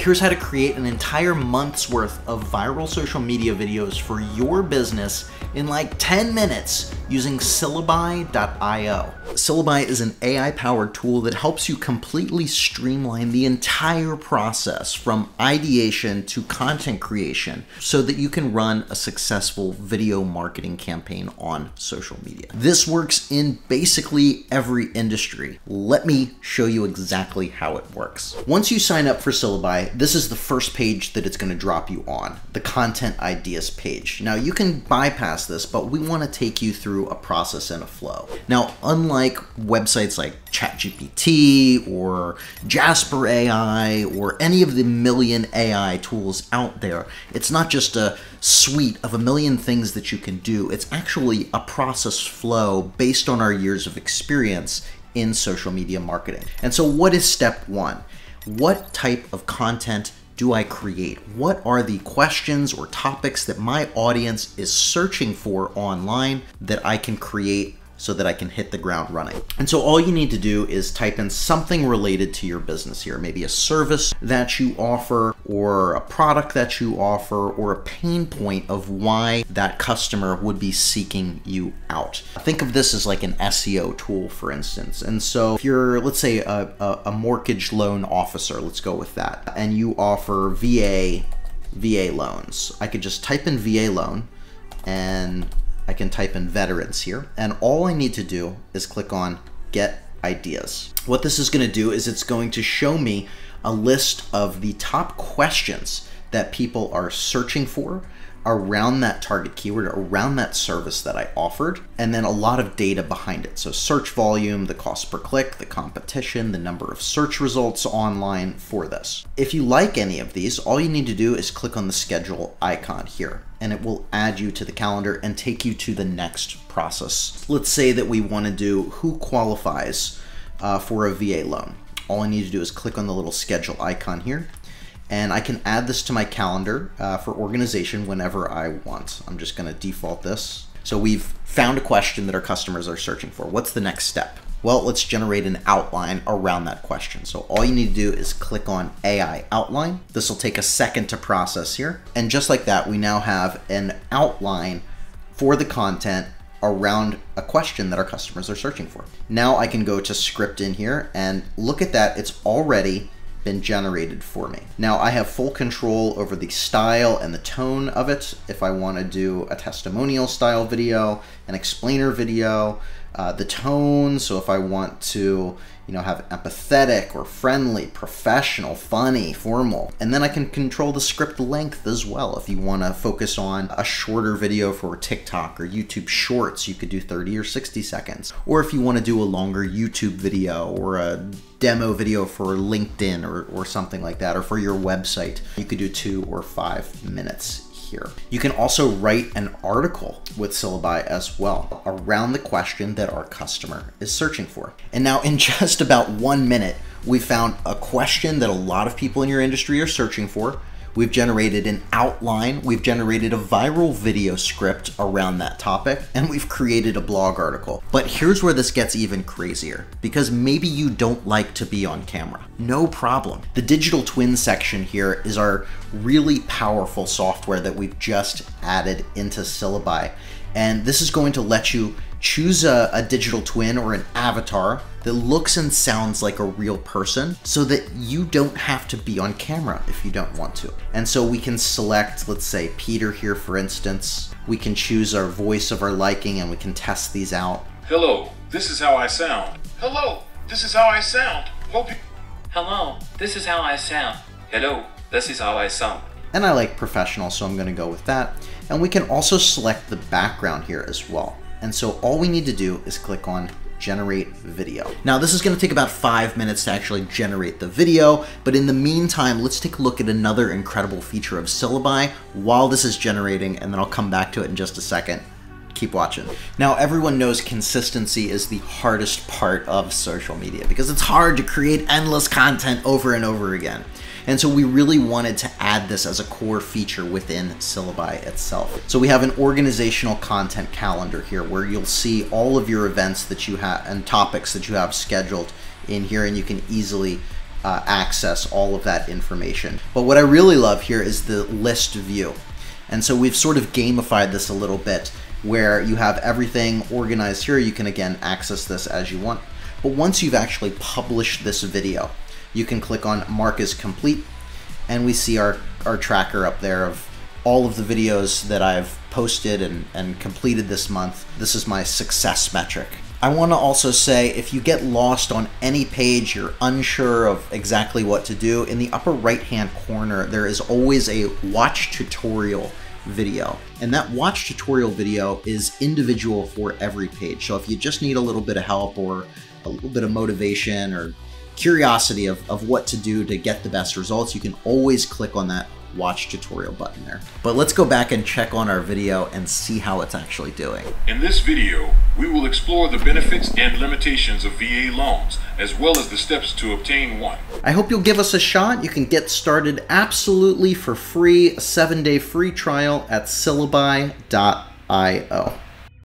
Here's how to create an entire month's worth of viral social media videos for your business in like 10 minutes using Syllabi.io. Syllabi is an AI-powered tool that helps you completely streamline the entire process from ideation to content creation so that you can run a successful video marketing campaign on social media. This works in basically every industry. Let me show you exactly how it works. Once you sign up for Syllabi, this is the first page that it's going to drop you on, the content ideas page. Now you can bypass this, but we want to take you through a process and a flow. Now, unlike websites like ChatGPT or Jasper AI or any of the million AI tools out there, it's not just a suite of a million things that you can do. It's actually a process flow based on our years of experience in social media marketing. And so what is step one? What type of content do I create? What are the questions or topics that my audience is searching for online that I can create so that I can hit the ground running? And so all you need to do is type in something related to your business here, maybe a service that you offer or a product that you offer or a pain point of why that customer would be seeking you out. Think of this as like an SEO tool, for instance. And so if you're, let's say, a mortgage loan officer, let's go with that, and you offer VA loans, I could just type in VA loan and I can type in veterans here, and all I need to do is click on Get Ideas. What this is going to do is it's going to show me a list of the top questions that people are searching for around that target keyword, around that service that I offered, and then a lot of data behind it. So search volume, the cost per click, the competition, the number of search results online for this. If you like any of these, all you need to do is click on the schedule icon here, and it will add you to the calendar and take you to the next process. Let's say that we want to do who qualifies for a VA loan. All I need to do is click on the little schedule icon here, and I can add this to my calendar for organization whenever I want. I'm just going to default this. So we've found a question that our customers are searching for. What's the next step? Well, let's generate an outline around that question. So all you need to do is click on AI outline. This will take a second to process here. And just like that, we now have an outline for the content around a question that our customers are searching for. Now I can go to script in here and look at that. It's already been generated for me. Now I have full control over the style and the tone of it. If I want to do a testimonial style video, an explainer video, the tone. So if I want to, have empathetic or friendly, professional, funny, formal. And then I can control the script length as well. If you want to focus on a shorter video for TikTok or YouTube Shorts, you could do 30 or 60 seconds. Or if you want to do a longer YouTube video or a demo video for LinkedIn or something like that, or for your website, you could do 2 or 5 minutes here. You can also write an article with Syllabi as well around the question that our customer is searching for. And now in just about 1 minute, we found a question that a lot of people in your industry are searching for. We've generated an outline, we've generated a viral video script around that topic, and we've created a blog article. But here's where this gets even crazier, because maybe you don't like to be on camera. No problem. The digital twin section here is our really powerful software that we've just added into Syllabi. And this is going to let you choose a digital twin or an avatar that looks and sounds like a real person so that you don't have to be on camera if you don't want to. And so we can select, let's say Peter here, for instance. We can choose our voice of our liking and we can test these out. Hello, this is how I sound. Hello, this is how I sound. Hello, this is how I sound. Hello, this is how I sound. And I like professional, so I'm gonna go with that. And we can also select the background here as well. And so all we need to do is click on Generate Video. Now this is gonna take about 5 minutes to actually generate the video, but in the meantime, let's take a look at another incredible feature of Syllabi while this is generating, and then I'll come back to it in just a second. Keep watching. Now everyone knows consistency is the hardest part of social media because it's hard to create endless content over and over again. And so we really wanted to add this as a core feature within Syllabi itself. So we have an organizational content calendar here where you'll see all of your events that you have and topics that you have scheduled in here, and you can easily access all of that information. But what I really love here is the list view. And so we've sort of gamified this a little bit, where you have everything organized here. You can again access this as you want. But once you've actually published this video, you can click on Mark as Complete, and we see our tracker up there of all of the videos that I've posted and completed this month. This is my success metric. I want to also say, if you get lost on any page, you're unsure of exactly what to do, in the upper right-hand corner, there is always a watch tutorial video. And that watch tutorial video is individual for every page. So if you just need a little bit of help or a little bit of motivation or curiosity of what to do to get the best results, you can always click on that watch tutorial button there. But let's go back and check on our video and see how it's actually doing. In this video, we will explore the benefits and limitations of VA loans, as well as the steps to obtain one. I hope you'll give us a shot. You can get started absolutely for free, a 7-day free trial at syllabi.io.